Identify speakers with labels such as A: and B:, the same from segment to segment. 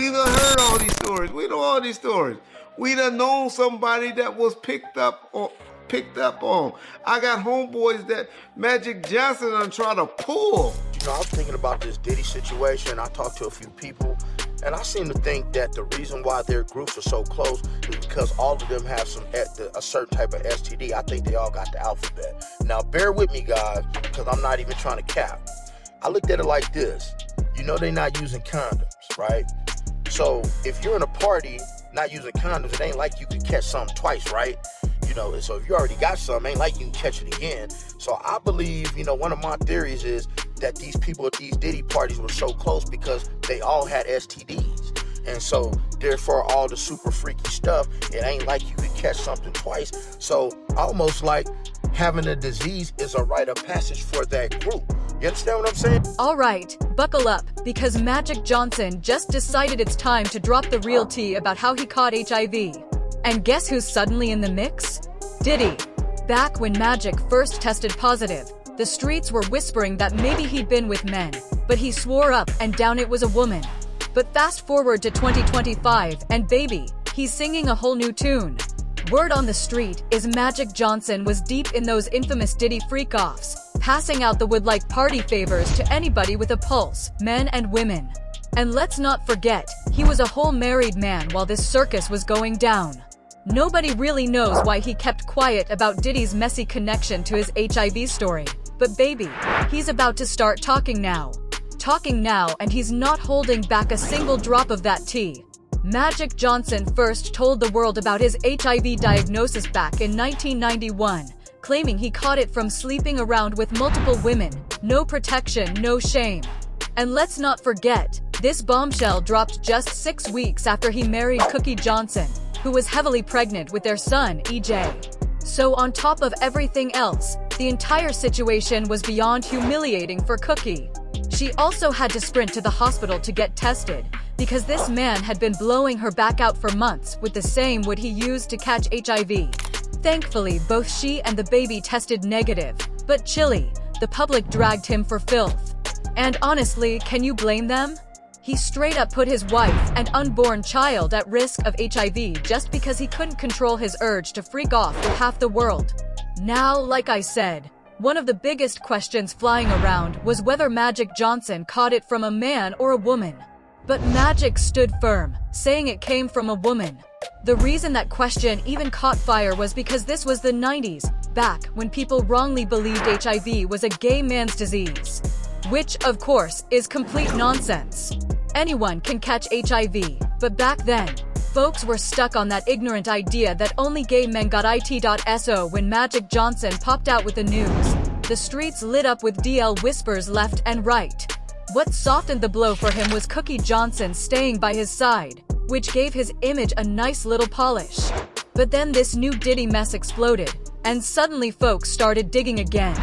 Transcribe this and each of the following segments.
A: We done heard all these stories. We know all these stories. We done known somebody that was picked up on. I got homeboys that Magic Johnson done try to pull.
B: You know, I was thinking about this Diddy situation. I talked to a few people, and I seem to think that the reason why their groups are so close is because all of them have a certain type of STD. I think they all got the alphabet. Now, bear with me, guys, because I'm not even trying to cap. I looked at it like this. You know they're not using condoms, right? So if you're in a party not using condoms, it ain't like you could catch something twice, right? You know, so if you already got something, ain't like you can catch it again. So I believe, you know, one of my theories is that these people at these Diddy parties were so close because they all had STDs. And so, therefore, all the super freaky stuff, it ain't like you could catch something twice. So, almost like having a disease is a rite of passage for that group. You understand what I'm saying?
C: All right, buckle up, because Magic Johnson just decided it's time to drop the real tea about how he caught HIV. And guess who's suddenly in the mix? Diddy. Back when Magic first tested positive, the streets were whispering that maybe he'd been with men, but he swore up and down it was a woman. But fast forward to 2025, and baby, he's singing a whole new tune. Word on the street is Magic Johnson was deep in those infamous Diddy freak-offs, passing out the would-like party favors to anybody with a pulse, men and women. And let's not forget, he was a whole married man while this circus was going down. Nobody really knows why he kept quiet about Diddy's messy connection to his HIV story. But baby, he's about to start talking now. And he's not holding back a single drop of that tea. Magic Johnson first told the world about his HIV diagnosis back in 1991, claiming he caught it from sleeping around with multiple women. No protection, no shame. And let's not forget, this bombshell dropped just 6 weeks after he married Cookie Johnson, who was heavily pregnant with their son, EJ. So on top of everything else, the entire situation was beyond humiliating for Cookie. She also had to sprint to the hospital to get tested, because this man had been blowing her back out for months with the same wood he used to catch HIV. Thankfully, both she and the baby tested negative, but chilly, the public dragged him for filth. And honestly, can you blame them? He straight up put his wife and unborn child at risk of HIV just because he couldn't control his urge to freak off with half the world. Now, like I said, one of the biggest questions flying around was whether Magic Johnson caught it from a man or a woman. But Magic stood firm, saying it came from a woman. The reason that question even caught fire was because this was the 90s, back when people wrongly believed HIV was a gay man's disease. Which, of course, is complete nonsense. Anyone can catch HIV, but back then, folks were stuck on that ignorant idea that only gay men got it. When Magic Johnson popped out with the news, the streets lit up with DL whispers left and right. What softened the blow for him was Cookie Johnson staying by his side, which gave his image a nice little polish. But then this new Diddy mess exploded, and suddenly folks started digging again.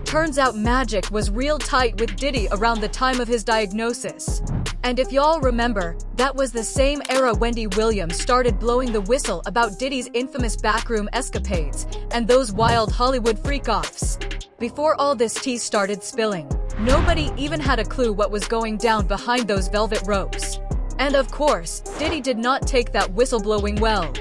C: Turns out Magic was real tight with Diddy around the time of his diagnosis. And if y'all remember, that was the same era Wendy Williams started blowing the whistle about Diddy's infamous backroom escapades and those wild Hollywood freak-offs. Before all this tea started spilling, nobody even had a clue what was going down behind those velvet ropes. And of course, Diddy did not take that whistleblowing well.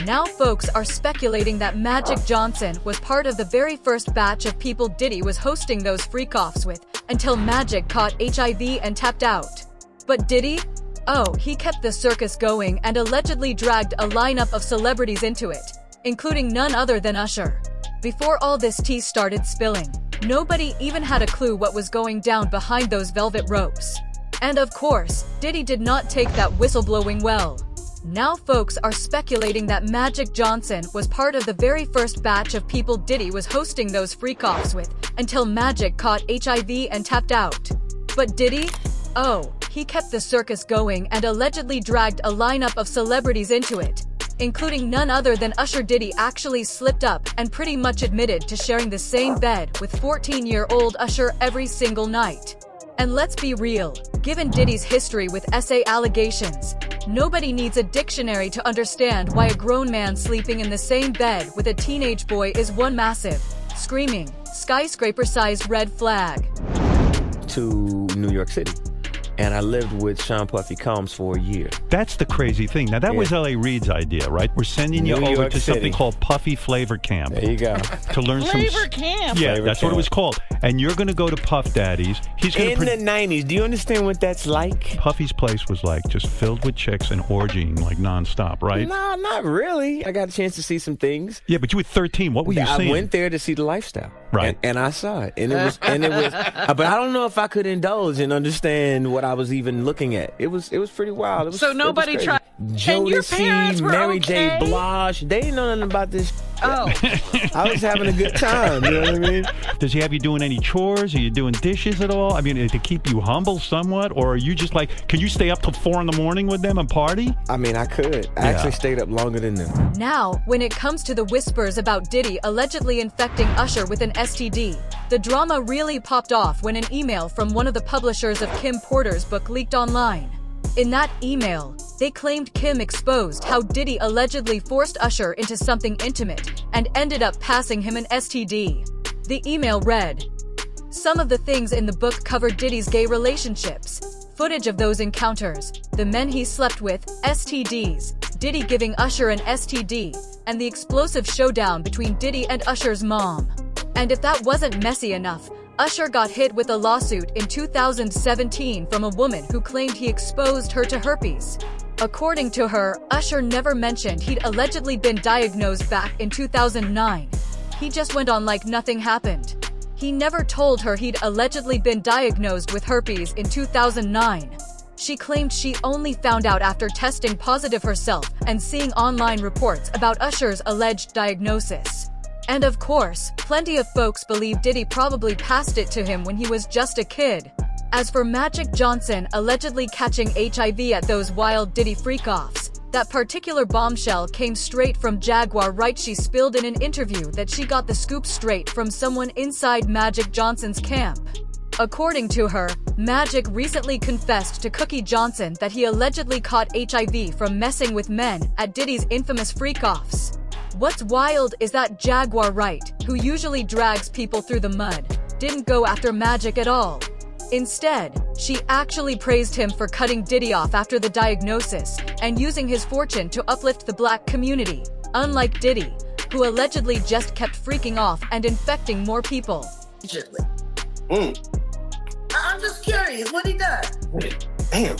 C: Now folks are speculating that Magic Johnson was part of the very first batch of people Diddy was hosting those freak-offs with, until Magic caught HIV and tapped out. But Diddy? Oh, he kept the circus going and allegedly dragged a lineup of celebrities into it, including none other than Usher. Before all this tea started spilling, nobody even had a clue what was going down behind those velvet ropes. And of course, Diddy did not take that whistleblowing well. Now folks are speculating that Magic Johnson was part of the very first batch of people Diddy was hosting those freak-offs with, until Magic caught HIV and tapped out. But Diddy? Oh, he kept the circus going and allegedly dragged a lineup of celebrities into it, including none other than Usher. Diddy actually slipped up and pretty much admitted to sharing the same bed with 14-year-old Usher every single night. And let's be real, given Diddy's history with SA allegations, nobody needs a dictionary to understand why a grown man sleeping in the same bed with a teenage boy is one massive, screaming, skyscraper-sized red flag.
D: To New York City. and I lived with Sean Puffy Combs for a year.
E: That's the crazy thing. Now, that was L.A. Reid's idea, right? We're sending you
D: New
E: over
D: York
E: to
D: City.
E: something called Puffy Flavor Camp.
D: There you go.
E: To learn
F: Flavor Camp.
E: Yeah,
D: Flavor
E: that's what it
D: Camp.
E: was called. And you're going to go to Puff Daddy's. He's going
D: In the 90s, do you understand what that's like?
E: Puffy's place was like just filled with chicks and orgying like nonstop, right?
D: No, not really. I got a chance to see some things.
E: Yeah, but you were 13. What were you
D: I
E: seeing?
D: went there to see the lifestyle,
E: Right.
D: And I saw it, and it was, but I don't know if I could indulge and understand what I was even looking at. It was pretty wild. It was,
F: So nobody
D: it was
F: tried.
D: crazy.
F: And your parents
D: Jodeci,
F: were
D: Mary
F: okay?
D: J. Blige, they didn't know nothing about this.
F: Oh.
D: I was having a good time. You know what I mean?
E: Does he have you doing any chores? Are you doing dishes at all? I mean, to keep you humble somewhat? Or are you just like, can you stay up till 4 a.m. with them and party?
D: I mean, I could. I actually stayed up longer than them.
C: Now, when it comes to the whispers about Diddy allegedly infecting Usher with an STD, the drama really popped off when an email from one of the publishers of Kim Porter's book leaked online. In that email, they claimed Kim exposed how Diddy allegedly forced Usher into something intimate and ended up passing him an STD. The email read, "Some of the things in the book covered Diddy's gay relationships, footage of those encounters, the men he slept with, STDs, Diddy giving Usher an STD, and the explosive showdown between Diddy and Usher's mom." And if that wasn't messy enough, Usher got hit with a lawsuit in 2017 from a woman who claimed he exposed her to herpes. According to her, Usher never mentioned he'd allegedly been diagnosed back in 2009. He just went on like nothing happened. He never told her he'd allegedly been diagnosed with herpes in 2009. She claimed she only found out after testing positive herself and seeing online reports about Usher's alleged diagnosis. And of course, plenty of folks believe Diddy probably passed it to him when he was just a kid. As for Magic Johnson allegedly catching HIV at those wild Diddy freak-offs, that particular bombshell came straight from Jaguar Wright. She spilled in an interview that she got the scoop straight from someone inside Magic Johnson's camp. According to her, Magic recently confessed to Cookie Johnson that he allegedly caught HIV from messing with men at Diddy's infamous freak-offs. What's wild is that Jaguar Wright, who usually drags people through the mud, didn't go after Magic at all. Instead, she actually praised him for cutting Diddy off after the diagnosis and using his fortune to uplift the black community, unlike Diddy, who allegedly just kept freaking off and infecting more people.
G: I'm just curious, what he done?
B: Damn.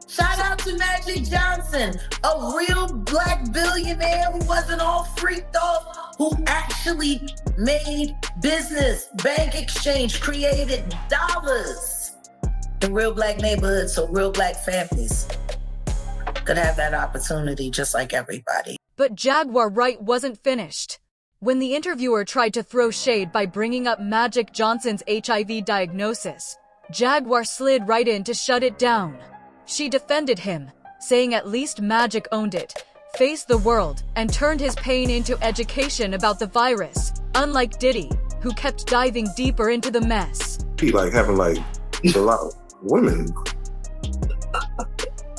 G: Shout out to Magic Johnson, a real black billionaire who wasn't all freaked off, who actually made business, bank exchange, created dollars in real black neighborhoods so real black families could have that opportunity just like everybody.
C: But Jaguar Wright wasn't finished. When the interviewer tried to throw shade by bringing up Magic Johnson's HIV diagnosis, Jaguar slid right in to shut it down. She defended him, saying at least Magic owned it, faced the world, and turned his pain into education about the virus, unlike Diddy, who kept diving deeper into the mess.
H: He like having like a lot of women.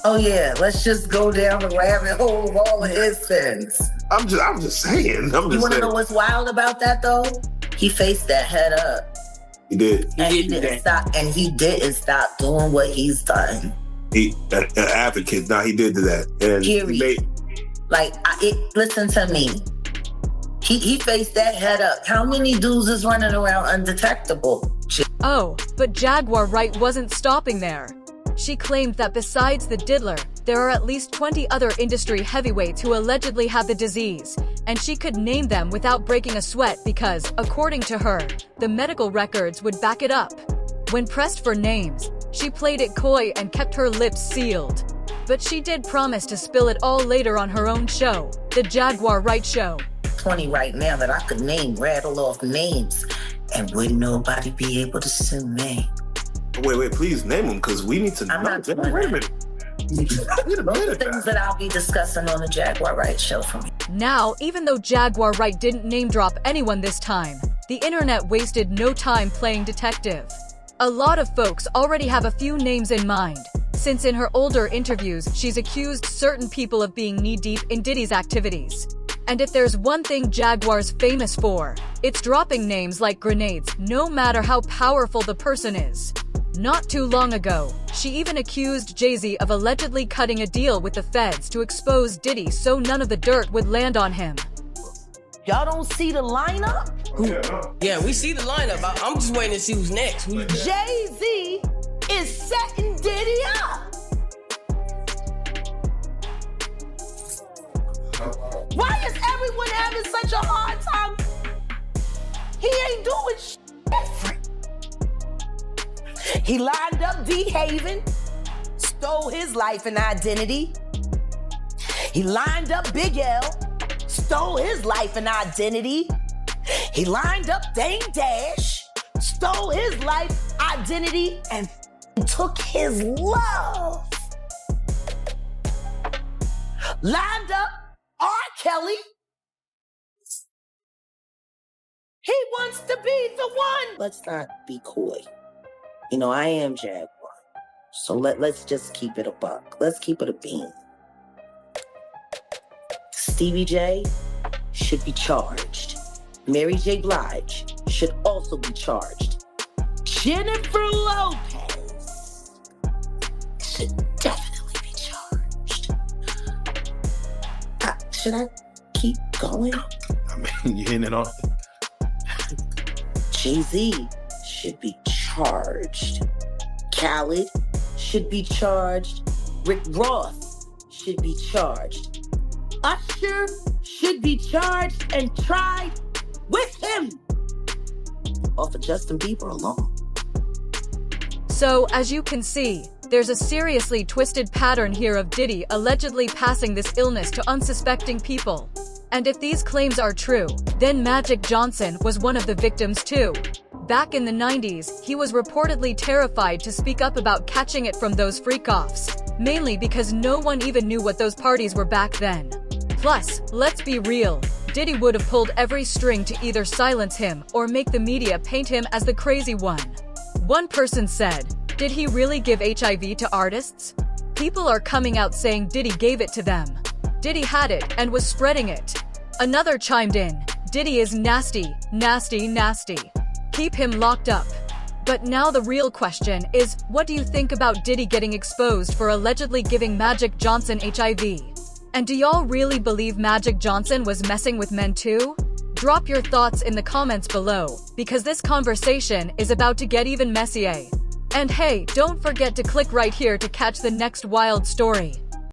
G: Oh yeah, let's just go down the rabbit hole of all of his sins.
H: I'm just saying.
G: You want to know what's wild about that though? He faced that head up.
H: He did.
G: And he didn't stop. And he didn't stop doing what he's done.
H: He an advocate. Now he did that. And
G: Period. Listen to me. He faced that head up. How many dudes is running around undetectable?
C: Oh, but Jaguar Wright wasn't stopping there. She claimed that besides the diddler, there are at least 20 other industry heavyweights who allegedly have the disease, and she could name them without breaking a sweat because, according to her, the medical records would back it up. When pressed for names, she played it coy and kept her lips sealed. But she did promise to spill it all later on her own show, The Jaguar Wright Show.
G: 20 right now that I could rattle off names, and wouldn't nobody be able to sue me.
H: Wait, please name them because we need to
G: I'm
H: know.
G: not doing
H: Wait a
G: that.
H: minute.
G: Those are things that I'll be discussing on the Jaguar Wright Show for me.
C: Now, even though Jaguar Wright didn't name drop anyone this time, the internet wasted no time playing detective. A lot of folks already have a few names in mind, since in her older interviews she's accused certain people of being knee-deep in Diddy's activities. And if there's one thing Jaguar's famous for, it's dropping names like grenades, no matter how powerful the person is. Not too long ago, she even accused Jay-Z of allegedly cutting a deal with the feds to expose Diddy so none of the dirt would land on him.
G: Y'all don't see the lineup?
F: Yeah, we see the lineup. I'm just waiting to see who's next.
G: Jay-Z is setting Diddy up. Why is everyone having such a hard time? He ain't doing shit different. He lined up D-Haven, stole his life and identity. He lined up Big L, stole his life and identity. He lined up Dame Dash, stole his life, identity, and took his love. Lined up R. Kelly. He wants to be the one. Let's not be coy. You know, I am Jaguar. So let's just keep it a buck. Let's keep it a bean. Stevie J should be charged. Mary J. Blige should also be charged. Jennifer Lopez should definitely be charged. Should I keep going?
H: I mean, you're hitting it off.
G: Jay-Z should be charged. Khaled should be charged. Rick Ross should be charged. Usher should be charged and tried with him. Off of Justin Bieber alone.
C: So, as you can see, there's a seriously twisted pattern here of Diddy allegedly passing this illness to unsuspecting people. And if these claims are true, then Magic Johnson was one of the victims too. Back in the 90s, he was reportedly terrified to speak up about catching it from those freak-offs, mainly because no one even knew what those parties were back then. Plus, let's be real, Diddy would have pulled every string to either silence him or make the media paint him as the crazy one. One person said, "Did he really give HIV to artists?" People are coming out saying Diddy gave it to them. Diddy had it and was spreading it. Another chimed in, "Diddy is nasty, nasty, nasty. Keep him locked up." But now the real question is, what do you think about Diddy getting exposed for allegedly giving Magic Johnson HIV? And do y'all really believe Magic Johnson was messing with men too? Drop your thoughts in the comments below, because this conversation is about to get even messier. And hey, don't forget to click right here to catch the next wild story.